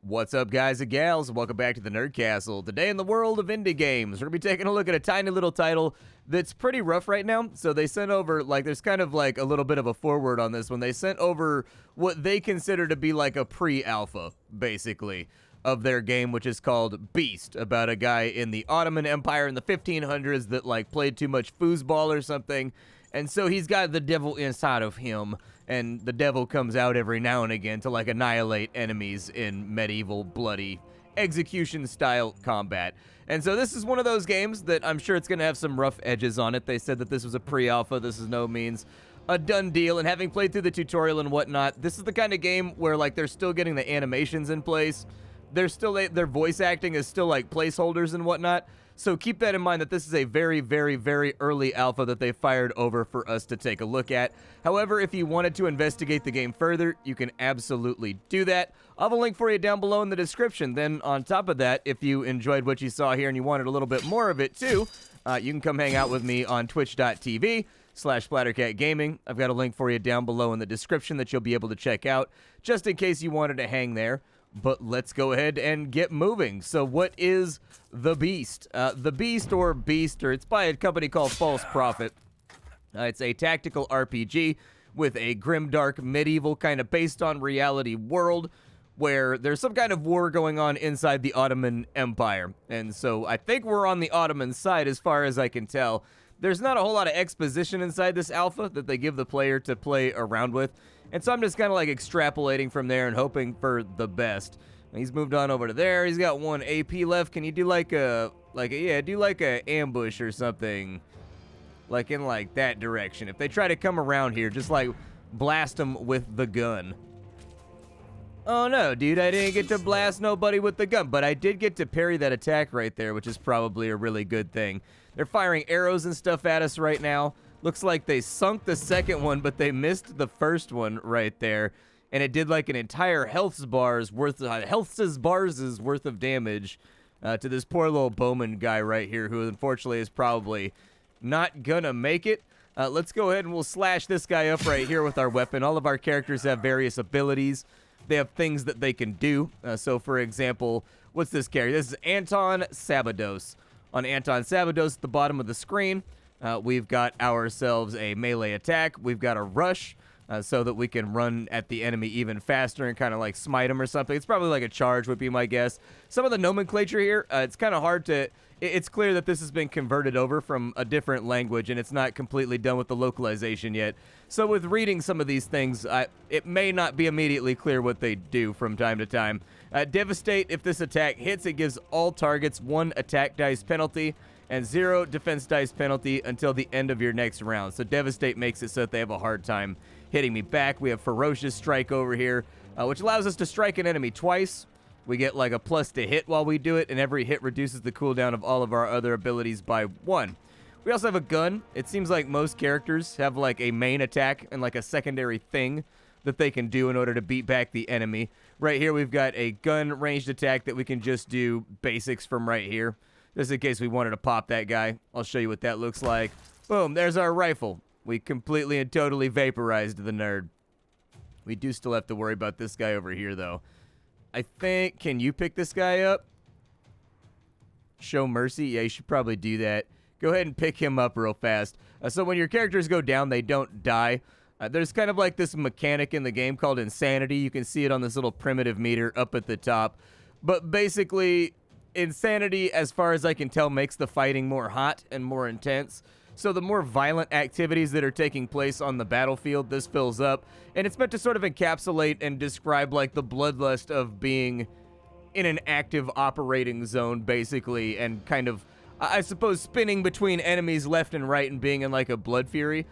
What's up, guys and gals? Welcome back to the Nerd Castle. Today in the world of indie games, we're going to be taking a look at a tiny little title that's pretty rough right now. So they sent over, there's kind of like a little bit of a forward on this one. They sent over what they consider to be like a pre-alpha, basically, of their game, which is called Beast, about a guy in the Ottoman Empire in the 1500s that played too much foosball or something. And so he's got the devil inside of him, and the devil comes out every now and again to annihilate enemies in medieval, bloody, execution-style combat. And so this is one of those games that I'm sure it's going to have some rough edges on it. They said that this was a pre-alpha. This is no means a done deal, and having played through the tutorial and whatnot, this is the kind of game where they're still getting the animations in place. They're still, their voice acting is still placeholders and whatnot. So keep that in mind that this is a very, very, very early alpha that they fired over for us to take a look at. However, if you wanted to investigate the game further, you can absolutely do that. I'll have a link for you down below in the description. Then on top of that, if you enjoyed what you saw here and you wanted a little bit more of it too, you can come hang out with me on twitch.tv/Splattercat Gaming. I've got a link for you down below in the description that you'll be able to check out, just in case you wanted to hang there. But let's go ahead and get moving. So what is The Beast? The Beast, or it's by a company called False Prophet. It's a tactical RPG with a grimdark medieval kind of based on reality world where there's some kind of war going on inside the Ottoman Empire. And so I think we're on the Ottoman side as far as I can tell. There's not a whole lot of exposition inside this alpha that they give the player to play around with. And so I'm just kind of extrapolating from there and hoping for the best. He's moved on over to there. He's got 1 AP left. Can you do do a ambush or something? In that direction. If they try to come around here, just blast them with the gun. Oh no, dude, I didn't get to blast nobody with the gun, but I did get to parry that attack right there, which is probably a really good thing. They're firing arrows and stuff at us right now. Looks like they sunk the second one, but they missed the first one right there. And it did an entire health bar's worth of damage to this poor little bowman guy right here, who unfortunately is probably not gonna make it. Let's go ahead and we'll slash this guy up right here with our weapon. All of our characters have various abilities. They have things that they can do. So for example, what's this character? This is Anton Sabados. On Anton Sabados at the bottom of the screen, we've got ourselves a melee attack. We've got a rush so that we can run at the enemy even faster and kind of smite them or something. It's probably a charge would be my guess. Some of the nomenclature here, it's kind of hard to... It's clear that this has been converted over from a different language and it's not completely done with the localization yet. So with reading some of these things, it may not be immediately clear what they do from time to time. Devastate, if this attack hits, it gives all targets 1 attack dice penalty and 0 defense dice penalty until the end of your next round. So Devastate makes it so that they have a hard time hitting me back. We have Ferocious Strike over here, which allows us to strike an enemy twice. We get a plus to hit while we do it, and every hit reduces the cooldown of all of our other abilities by 1. We also have a gun. It seems like most characters have a main attack and a secondary thing that they can do in order to beat back the enemy. Right here we've got a gun ranged attack that we can just do basics from right here. Just in case we wanted to pop that guy. I'll show you what that looks like. Boom, there's our rifle. We completely and totally vaporized the nerd. We do still have to worry about this guy over here though. I think, can you pick this guy up? Show mercy? Yeah, you should probably do that. Go ahead and pick him up real fast. So when your characters go down, they don't die. There's kind of this mechanic in the game called insanity. You can see it on this little primitive meter up at the top. But basically, insanity, as far as I can tell, makes the fighting more hot and more intense. So the more violent activities that are taking place on the battlefield, this fills up. And it's meant to sort of encapsulate and describe the bloodlust of being in an active operating zone, basically, and kind of, I suppose, spinning between enemies left and right and being in a blood fury.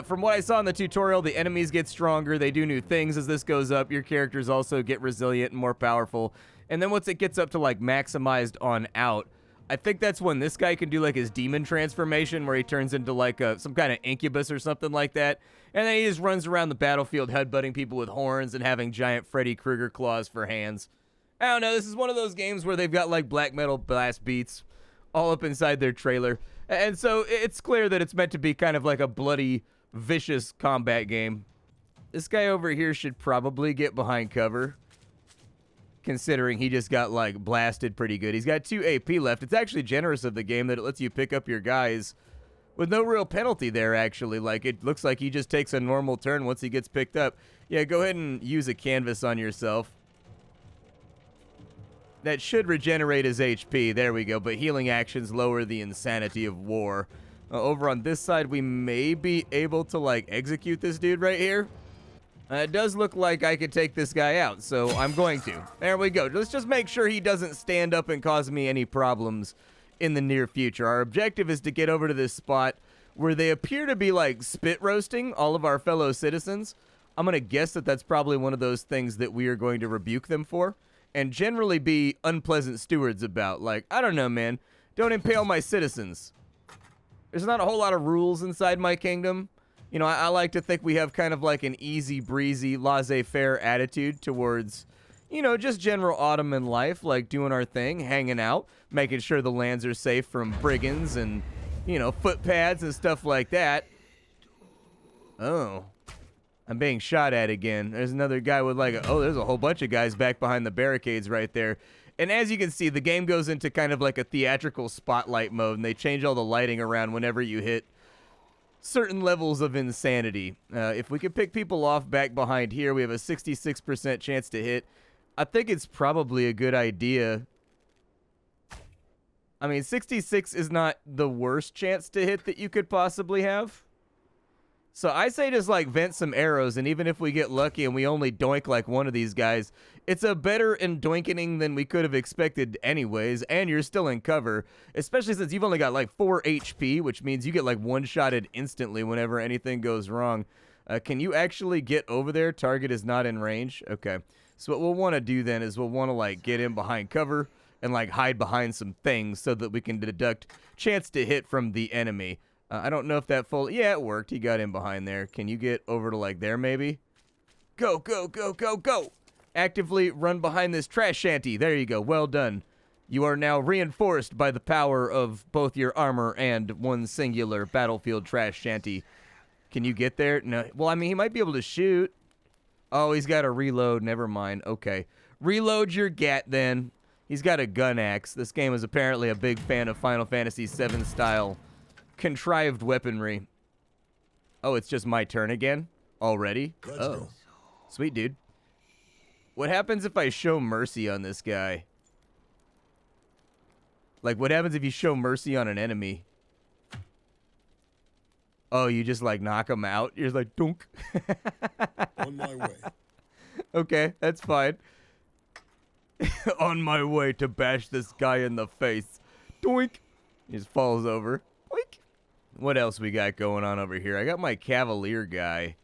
From what I saw in the tutorial, the enemies get stronger, they do new things as this goes up, your characters also get resilient and more powerful. And then once it gets up to maximized on out, I think that's when this guy can do his demon transformation where he turns into some kind of incubus or something like that. And then he just runs around the battlefield headbutting people with horns and having giant Freddy Krueger claws for hands. I don't know, this is one of those games where they've got black metal blast beats all up inside their trailer. And so it's clear that it's meant to be kind of a bloody, vicious combat game. This guy over here should probably get behind cover. considering he just got, like, blasted pretty good. He's got 2 AP left. It's actually generous of the game that it lets you pick up your guys with no real penalty there, actually. Like, it looks like he just takes a normal turn once he gets picked up. Yeah, go ahead and use a canvas on yourself. That should regenerate his HP. There we go. But healing actions lower the insanity of war. Over on this side, we may be able to, like, execute this dude right here. It does look like I could take this guy out, so I'm going to. There we go. Let's just make sure he doesn't stand up and cause me any problems in the near future. Our objective is to get over to this spot where they appear to be, like, spit roasting all of our fellow citizens. I'm going to guess that that's probably one of those things that we are going to rebuke them for and generally be unpleasant stewards about. Like, I don't know, man. Don't impale my citizens. There's not a whole lot of rules inside my kingdom. You know, I like to think we have kind of like an easy breezy, laissez-faire attitude towards, you know, just general Ottoman life, like doing our thing, hanging out, making sure the lands are safe from brigands and, you know, footpads and stuff like that. Oh. I'm being shot at again. There's another guy with like oh, there's a whole bunch of guys back behind the barricades right there. And as you can see, the game goes into kind of like a theatrical spotlight mode, and they change all the lighting around whenever you hit certain levels of insanity. If we could pick people off back behind here, we have a 66% chance to hit. I think it's probably a good idea. I mean, 66 is not the worst chance to hit that you could possibly have. So I say just like vent some arrows, and even if we get lucky and we only doink like one of these guys, it's a better doinking than we could have expected anyways, and you're still in cover, especially since you've only got like 4 HP, which means you get like one-shotted instantly whenever anything goes wrong. Can you actually get over there? Target is not in range. Okay. So what we'll want to do then is we'll want to like get in behind cover and like hide behind some things so that we can deduct chance to hit from the enemy. I don't know if that full... Yeah, it worked. He got in behind there. Can you get over to, like, there, maybe? Go, go, go, go, go! Actively run behind this trash shanty. There you go. Well done. You are now reinforced by the power of both your armor and one singular battlefield trash shanty. Can you get there? No. Well, I mean, he might be able to shoot. Oh, he's got to reload. Never mind. Okay. Reload your gat, then. He's got a gun axe. This game is apparently a big fan of Final Fantasy VII style contrived weaponry. Oh, it's just my turn again? Already? Oh. Sweet, dude. What happens if I show mercy on this guy? Like, what happens if you show mercy on an enemy? Oh, you just, like, knock him out? You're just like, dunk. On my way. Okay, that's fine. On my way to bash this guy in the face. Doink. He just falls over. Doink. What else we got going on over here? I got my Cavalier guy.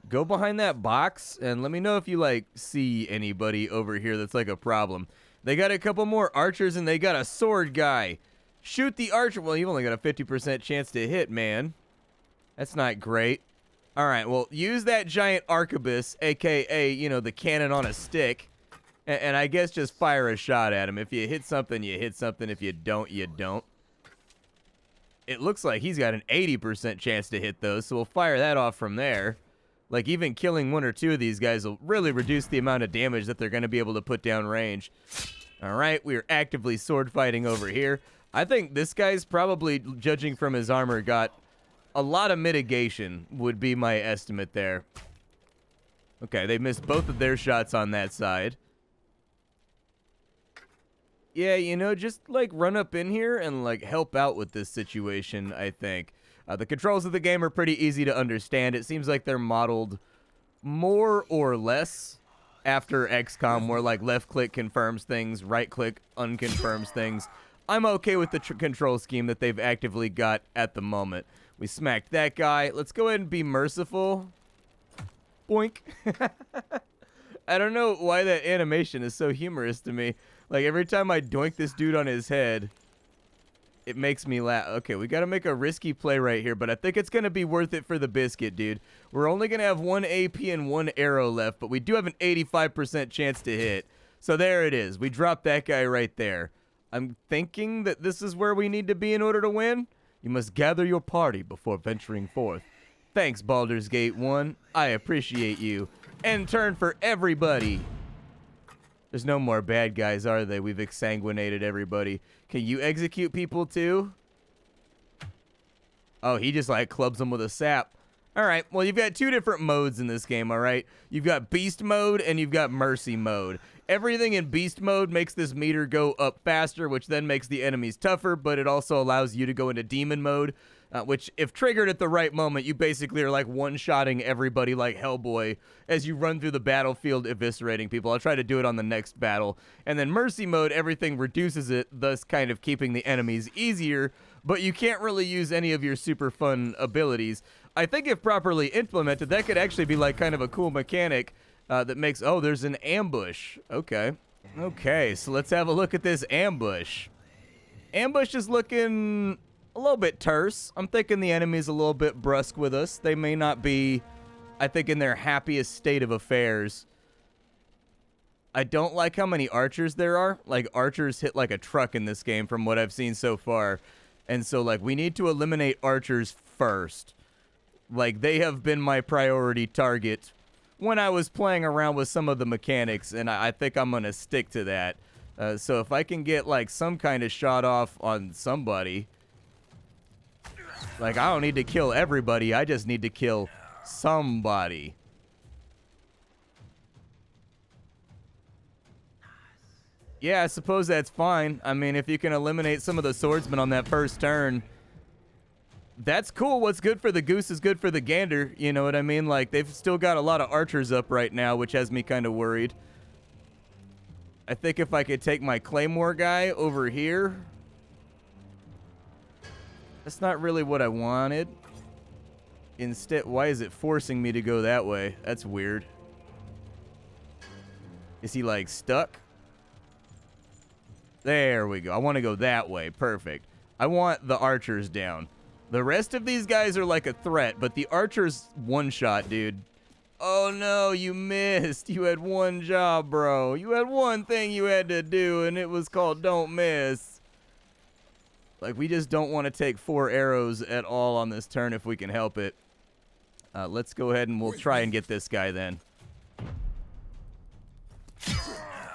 Go behind that box and let me know if you, like, see anybody over here that's, like, a problem. They got a couple more archers and they got a sword guy. Shoot the archer. Well, you've only got a 50% chance to hit, man. That's not great. All right, well, use that giant arquebus, a.k.a., you know, the cannon on a stick, and I guess just fire a shot at him. If you hit something, you hit something. If you don't, you don't. It looks like he's got an 80% chance to hit those, so we'll fire that off from there. Like, even killing 1 or 2 of these guys will really reduce the amount of damage that they're going to be able to put down range. All right, we are actively sword fighting over here. I think this guy's probably, judging from his armor, got a lot of mitigation, would be my estimate there. Okay, they missed both of their shots on that side. Yeah, you know, just, like, run up in here and, like, help out with this situation, I think. The controls of the game are pretty easy to understand. It seems like they're modeled more or less after XCOM, where, like, left-click confirms things, right-click unconfirms things. I'm okay with the control scheme that they've actively got at the moment. We smacked that guy. Let's go ahead and be merciful. Boink. I don't know why that animation is so humorous to me. Like, every time I doink this dude on his head, it makes me laugh. Okay, we got to make a risky play right here, but I think it's going to be worth it for the biscuit, dude. We're only going to have 1 AP and 1 arrow left, but we do have an 85% chance to hit. So there it is. We dropped that guy right there. I'm thinking that this is where we need to be in order to win. You must gather your party before venturing forth. Thanks, Baldur's Gate 1. I appreciate you. End turn for everybody. There's no more bad guys, are they? We've exsanguinated everybody. Can you execute people too? Oh, he just like clubs them with a sap. All right, well, you've got two different modes in this game, all right? You've got beast mode and you've got mercy mode. Everything in beast mode makes this meter go up faster, which then makes the enemies tougher, but it also allows you to go into demon mode, which, if triggered at the right moment, you basically are like one-shotting everybody like Hellboy as you run through the battlefield eviscerating people. I'll try to do it on the next battle. And then mercy mode, everything reduces it, thus kind of keeping the enemies easier, but you can't really use any of your super fun abilities. I think if properly implemented, that could actually be like kind of a cool mechanic that makes, oh, there's an ambush. Okay. Okay, so let's have a look at this ambush. Ambush is looking a little bit terse. I'm thinking the enemy's a little bit brusque with us. They may not be, I think, in their happiest state of affairs. I don't like how many archers there are. Like, archers hit like a truck in this game from what I've seen so far. And so, like, we need to eliminate archers first. Like, they have been my priority target when I was playing around with some of the mechanics, and I think I'm going to stick to that. So if I can get, like, some kind of shot off on somebody, like, I don't need to kill everybody, I just need to kill somebody. Yeah, I suppose that's fine. I mean, if you can eliminate some of the swordsmen on that first turn, that's cool. What's good for the goose is good for the gander. You know what I mean? Like, they've still got a lot of archers up right now, which has me kind of worried. I think if I could take my claymore guy over here. That's not really what I wanted. Instead, why is it forcing me to go that way? That's weird. Is he, like, stuck? There we go. I want to go that way. Perfect. I want the archers down. The rest of these guys are like a threat, but the archer's one shot, dude. Oh no, you missed. You had one job, bro. You had one thing you had to do, and it was called don't miss. Like, we just don't want to take 4 arrows at all on this turn if we can help it. Let's go ahead and we'll try and get this guy then.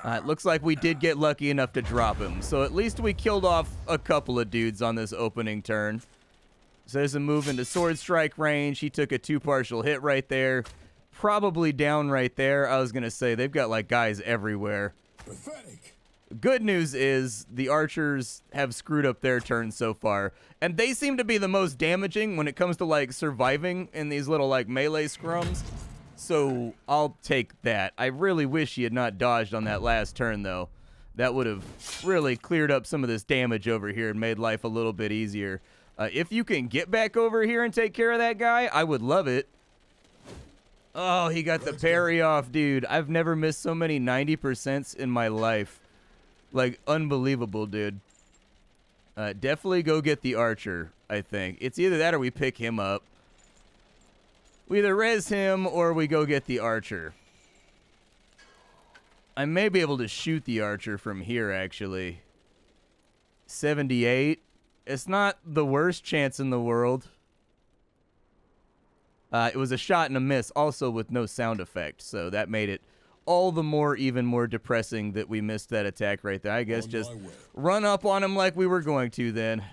It looks like we did get lucky enough to drop him. So at least we killed off a couple of dudes on this opening turn. So there's a move into sword strike range. He took a 2 partial hit right there. Probably down right there. I was going to say, they've got, like, guys everywhere. Pathetic. Good news is the archers have screwed up their turn so far. And they seem to be the most damaging when it comes to, like, surviving in these little, like, melee scrums. So I'll take that. I really wish he had not dodged on that last turn, though. That would have really cleared up some of this damage over here and made life a little bit easier. If you can get back over here and take care of that guy, I would love it. Oh, he got the parry off, dude. I've never missed so many 90% in my life. Like, unbelievable, dude. Definitely go get the archer, I think. It's either that or we pick him up. We either res him or we go get the archer. I may be able to shoot the archer from here, actually. 78. It's not the worst chance in the world. It was a shot and a miss, also with no sound effect, so that made it all the more, even more depressing that we missed that attack right there. I guess just run up on him like we were going to then.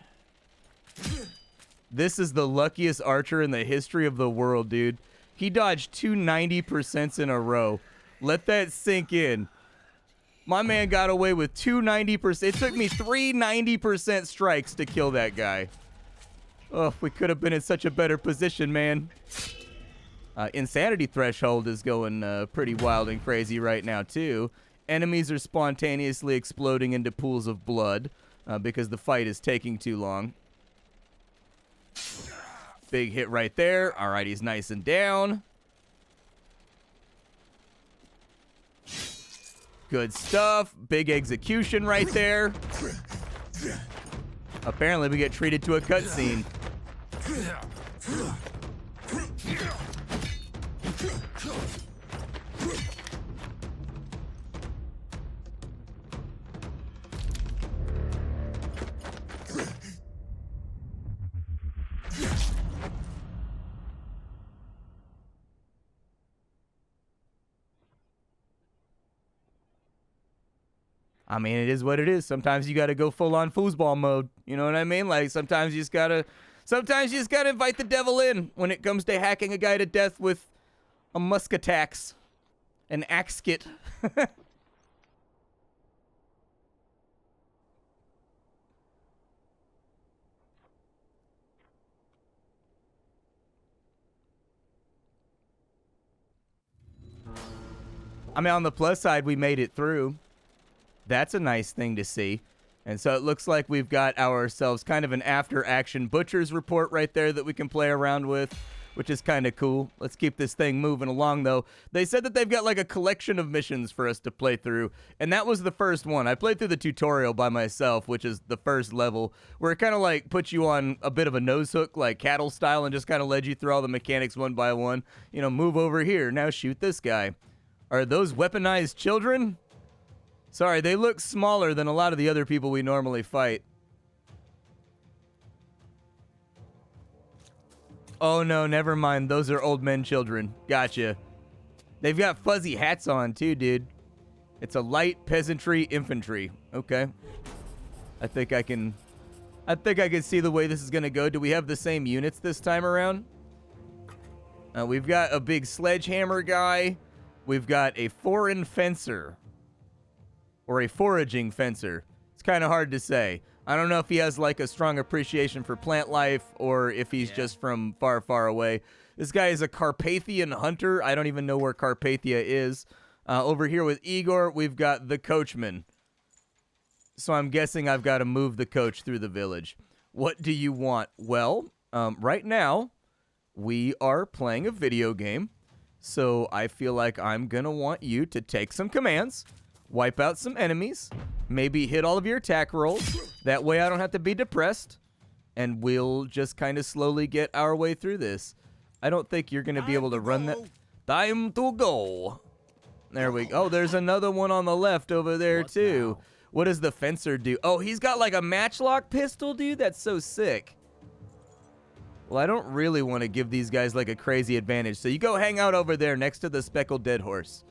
This is the luckiest archer in the history of the world, dude. He dodged 2 90% in a row. Let that sink in. My man got away with 2 90%. It took me 3 90% strikes to kill that guy. Oh, we could have been in such a better position, man. Insanity threshold is going pretty wild and crazy right now, too. Enemies are spontaneously exploding into pools of blood because the fight is taking too long. Big hit right there. All right, he's nice and down. Good stuff. Big execution right there. Apparently, we get treated to a cutscene. I mean, it is what it is. Sometimes you got to go full on foosball mode. You know what I mean? Like sometimes you just gotta invite the devil in when it comes to hacking a guy to death with a musketax, an axkit. I mean, on the plus side, we made it through. That's a nice thing to see. And so it looks like we've got ourselves kind of an after-action butcher's report right there that we can play around with, which is kind of cool. Let's keep this thing moving along, though. They said that they've got like a collection of missions for us to play through, and that was the first one. I played through the tutorial by myself, which is the first level, where it kind of like puts you on a bit of a nose hook, like cattle style, and just kind of led you through all the mechanics one by one. You know, move over here, now shoot this guy. Are those weaponized children? Sorry, they look smaller than a lot of the other people we normally fight. Oh no, never mind. Those are old men children. Gotcha. They've got fuzzy hats on too, dude. It's a light peasantry infantry. Okay. I think I can see the way this is gonna go. Do we have the same units this time around? We've got a big sledgehammer guy. We've got a foreign fencer. Or a foraging fencer. It's kind of hard to say. I don't know if he has like a strong appreciation for plant life or if he's just from far, far away. This guy is a Carpathian hunter. I don't even know where Carpathia is. Over here with Igor, we've got the coachman. So I'm guessing I've got to move the coach through the village. What do you want? Well, right now, we are playing a video game. So I feel like I'm going to want you to take some commands, wipe out some enemies, maybe hit all of your attack rolls. That way I don't have to be depressed, and we'll just kind of slowly get our way through this. I don't think you're going to be able to run that. Time to go. There we go. Oh, there's another one on the left over there, too. What does the fencer do? Oh, he's got like a matchlock pistol, dude. That's so sick. Well, I don't really want to give these guys like a crazy advantage. So you go hang out over there next to the speckled dead horse.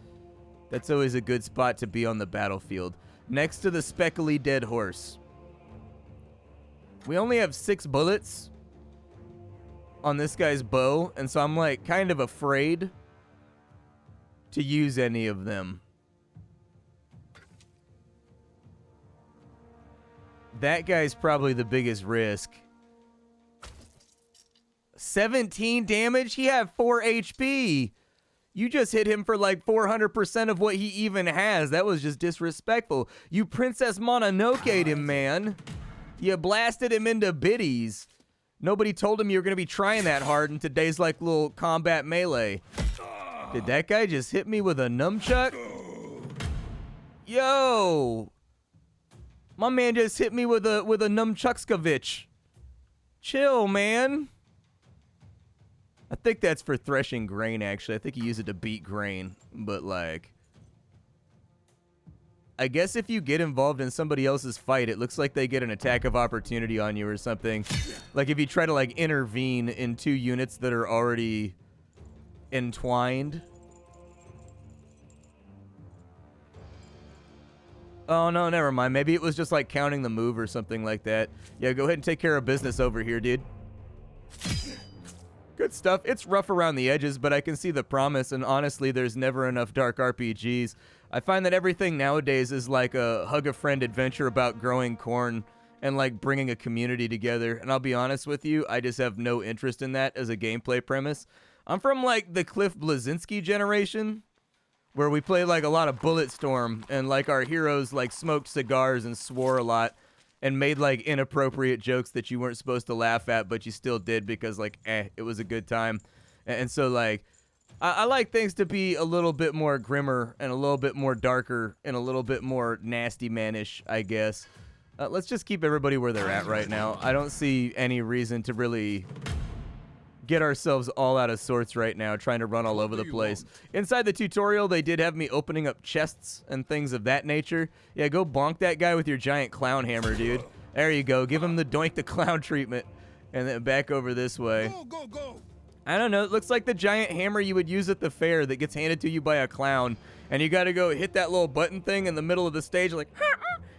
That's always a good spot to be on the battlefield. Next to the speckly dead horse. We only have 6 bullets on this guy's bow, and so I'm like kind of afraid to use any of them. That guy's probably the biggest risk. 17 damage? He had 4 HP. You just hit him for like 400% of what he even has. That was just disrespectful. You Princess Mononoka'd him, man. You blasted him into biddies. Nobody told him you were going to be trying that hard in today's like little combat melee. Did that guy just hit me with a nunchuck? Yo! My man just hit me with a nunchuckskovich. Chill, man. I think that's for threshing grain, actually. I think you use it to beat grain. But, like, I guess if you get involved in somebody else's fight, it looks like they get an attack of opportunity on you or something. Like, if you try to, like, intervene in 2 units that are already entwined. Oh, no, never mind. Maybe it was just, like, counting the move or something like that. Yeah, go ahead and take care of business over here, dude. Good stuff. It's rough around the edges, but I can see the promise, and honestly, there's never enough dark RPGs. I find that everything nowadays is like a hug-a-friend adventure about growing corn and like bringing a community together, and I'll be honest with you, I just have no interest in that as a gameplay premise. I'm from like the Cliff Bleszinski generation, where we played like a lot of Bulletstorm, and like our heroes like smoked cigars and swore a lot. And made, like, inappropriate jokes that you weren't supposed to laugh at, but you still did because, like, it was a good time. And so, like, I like things to be a little bit more grimmer and a little bit more darker and a little bit more nasty manish, I guess. Let's just keep everybody where they're at right now. I don't see any reason to really get ourselves all out of sorts right now, trying to run all over the place. Inside the tutorial, they did have me opening up chests and things of that nature. Yeah, go bonk that guy with your giant clown hammer, dude. There you go. Give him the doink the clown treatment. And then back over this way. Go, go, go. I don't know. It looks like the giant hammer you would use at the fair that gets handed to you by a clown. And you got to go hit that little button thing in the middle of the stage like,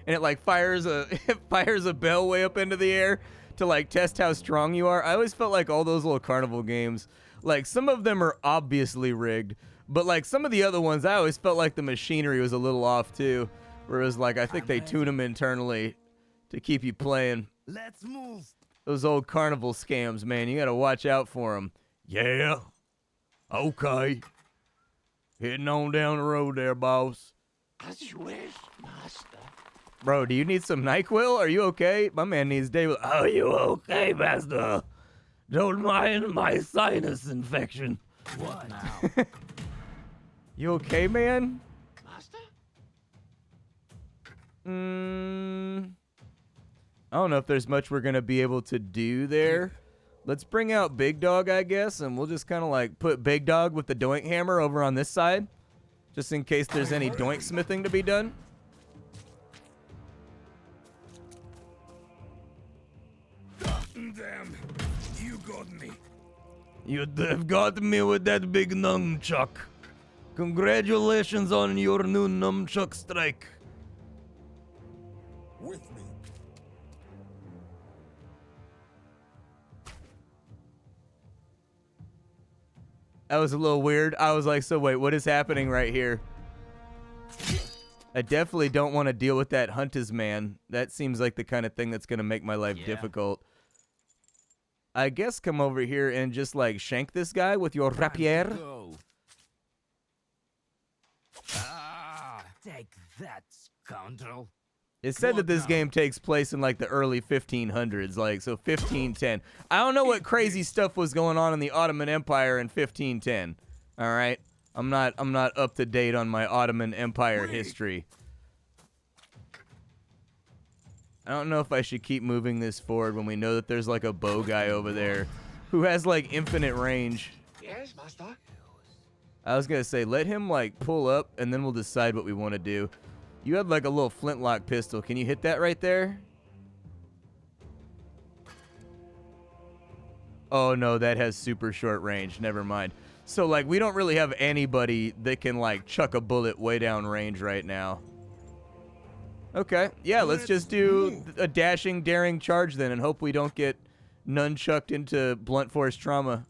and it like fires a it fires a bell way up into the air to like test how strong you are. I always felt like all those little carnival games, like some of them are obviously rigged, but like some of the other ones, I always felt like the machinery was a little off too. Whereas like I think they tune them internally to keep you playing. Let's move. Those old carnival scams, man, you gotta watch out for them. Yeah. Okay. Heading on down the road there, boss. As you wish, master. Bro, do you need some NyQuil? Are you okay? My man needs David. Are you okay, master? Don't mind my sinus infection. What now? You okay, man? Master? I don't know if there's much we're gonna be able to do there. Let's bring out Big Dog, I guess, and we'll just kind of like put Big Dog with the doink hammer over on this side, just in case there's any doink smithing to be done. Damn, you got me. You have got me with that big nunchuck. Congratulations on your new nunchuck strike. With me. That was a little weird. I was like, so wait, what is happening right here? I definitely don't want to deal with that Hunter's man. That seems like the kind of thing that's going to make my life difficult. I guess come over here and just like shank this guy with your rapier. Go. Ah, take that, scoundrel. It said that this game takes place in like the early 1500s, like so 1510. I don't know what crazy stuff was going on in the Ottoman Empire in 1510. All right, I'm not up to date on my Ottoman Empire history. I don't know if I should keep moving this forward when we know that there's like a bow guy over there who has like infinite range. Yes, master. I was gonna say let him like pull up and then we'll decide what we want to do. You had like a little flintlock pistol. Can you hit that right there? Oh no, that has super short range. Never mind. So like we don't really have anybody that can like chuck a bullet way down range right now. Okay, yeah, let's just do a dashing, daring charge then and hope we don't get nunchucked into blunt force trauma.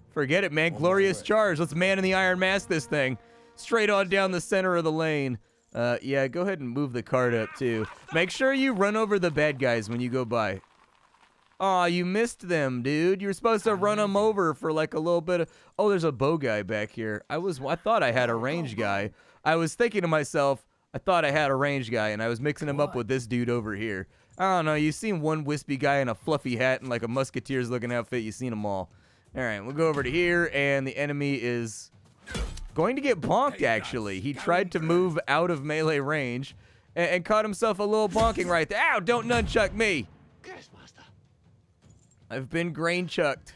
Forget it, man. Glorious charge. Let's man in the iron mask this thing. Straight on down the center of the lane. Yeah, go ahead and move the cart up, too. Make sure you run over the bad guys when you go by. Aw, you missed them, dude. You were supposed to run them over for like a little bit of... Oh, there's a bow guy back here. I thought I had a range guy. I was thinking to myself, I thought I had a range guy, and I was mixing him up with this dude over here. I don't know. You've seen one wispy guy in a fluffy hat and like a musketeer's-looking outfit. You've seen them all. All right, we'll go over to here, and the enemy is going to get bonked, actually. He tried to move out of melee range and caught himself a little bonking right there. Ow, don't nunchuck me. Yes, master. I've been grain chucked.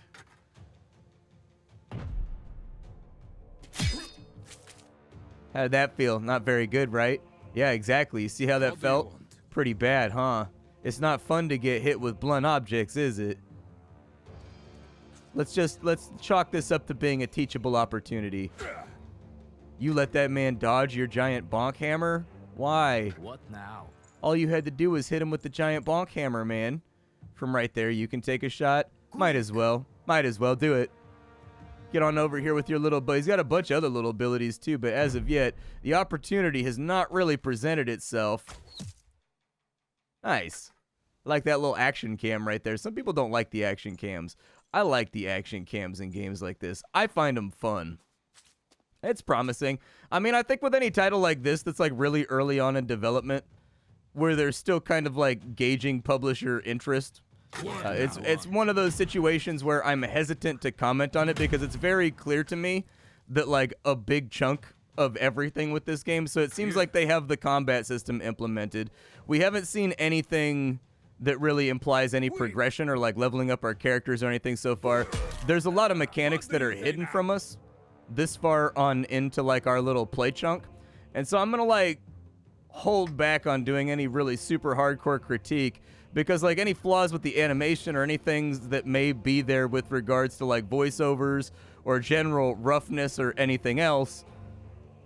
How did that feel? Not very good, right? Yeah, exactly. You see how that felt? Pretty bad, huh? It's not fun to get hit with blunt objects, is it? Let's chalk this up to being a teachable opportunity. You let that man dodge your giant bonk hammer? Why? What now? All you had to do was hit him with the giant bonk hammer, man. From right there, you can take a shot. Might as well. Might as well do it. Get on over here with your little buddy. He's got a bunch of other little abilities too, but as of yet, the opportunity has not really presented itself. Nice. I like that little action cam right there. Some people don't like the action cams. I like the action cams in games like this. I find them fun. It's promising. I mean, I think with any title like this that's like really early on in development, where they're still kind of like gauging publisher interest, it's one of those situations where I'm hesitant to comment on it because it's very clear to me that like a big chunk of everything with this game. So it seems like they have the combat system implemented. We haven't seen anything that really implies any progression or like leveling up our characters or anything so far. There's a lot of mechanics that are hidden from us this far on into like our little play chunk. And so I'm gonna like hold back on doing any really super hardcore critique because like any flaws with the animation or anything that may be there with regards to like voiceovers or general roughness or anything else,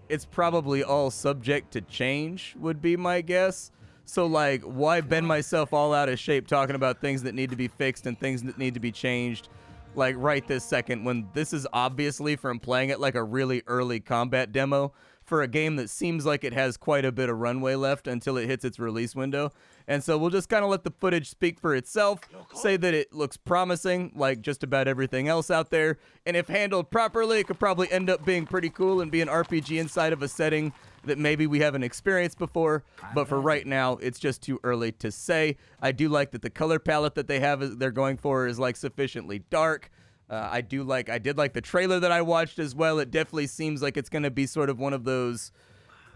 it's probably all subject to change, would be my guess. So, like, why bend myself all out of shape talking about things that need to be fixed and things that need to be changed, like, right this second, when this is obviously from playing it like a really early combat demo for a game that seems like it has quite a bit of runway left until it hits its release window. And so we'll just kind of let the footage speak for itself, say that it looks promising, like just about everything else out there, and if handled properly, it could probably end up being pretty cool and be an RPG inside of a setting that maybe we haven't experienced before, but for right now, it's just too early to say. I do like that the color palette that they're going for is like sufficiently dark. I did like the trailer that I watched as well. It definitely seems like it's going to be sort of one of those,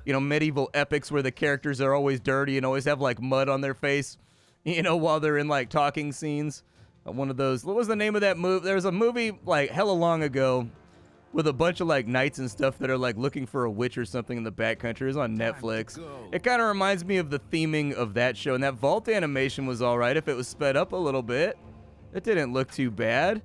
medieval epics where the characters are always dirty and always have like mud on their face, while they're in like talking scenes. One of those. What was the name of that movie? There was a movie like hella long ago with a bunch of like knights and stuff that are like looking for a witch or something in the backcountry. It was on Netflix. It kind of reminds me of the theming of that show, and that vault animation was all right if it was sped up a little bit. It didn't look too bad.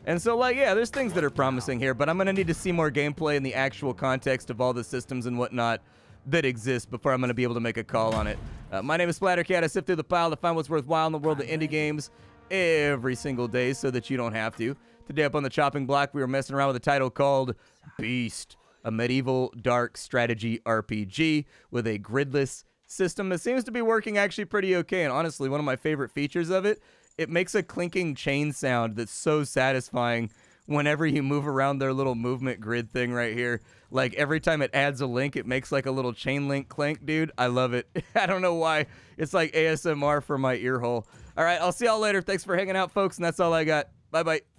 And so, like, yeah, there's things that are promising here, but I'm going to need to see more gameplay in the actual context of all the systems and whatnot that exist before I'm going to be able to make a call on it. My name is Splattercat. I sift through the pile to find what's worthwhile in the world of indie games every single day so that you don't have to. Today up on the chopping block, we were messing around with a title called Beast, a medieval dark strategy RPG with a gridless system that seems to be working actually pretty okay. And honestly, one of my favorite features of it, it makes a clinking chain sound that's so satisfying whenever you move around their little movement grid thing right here. Like every time it adds a link, it makes like a little chain link clink, dude. I love it. I don't know why. It's like ASMR for my ear hole. All right, I'll see y'all later. Thanks for hanging out, folks, and that's all I got. Bye-bye.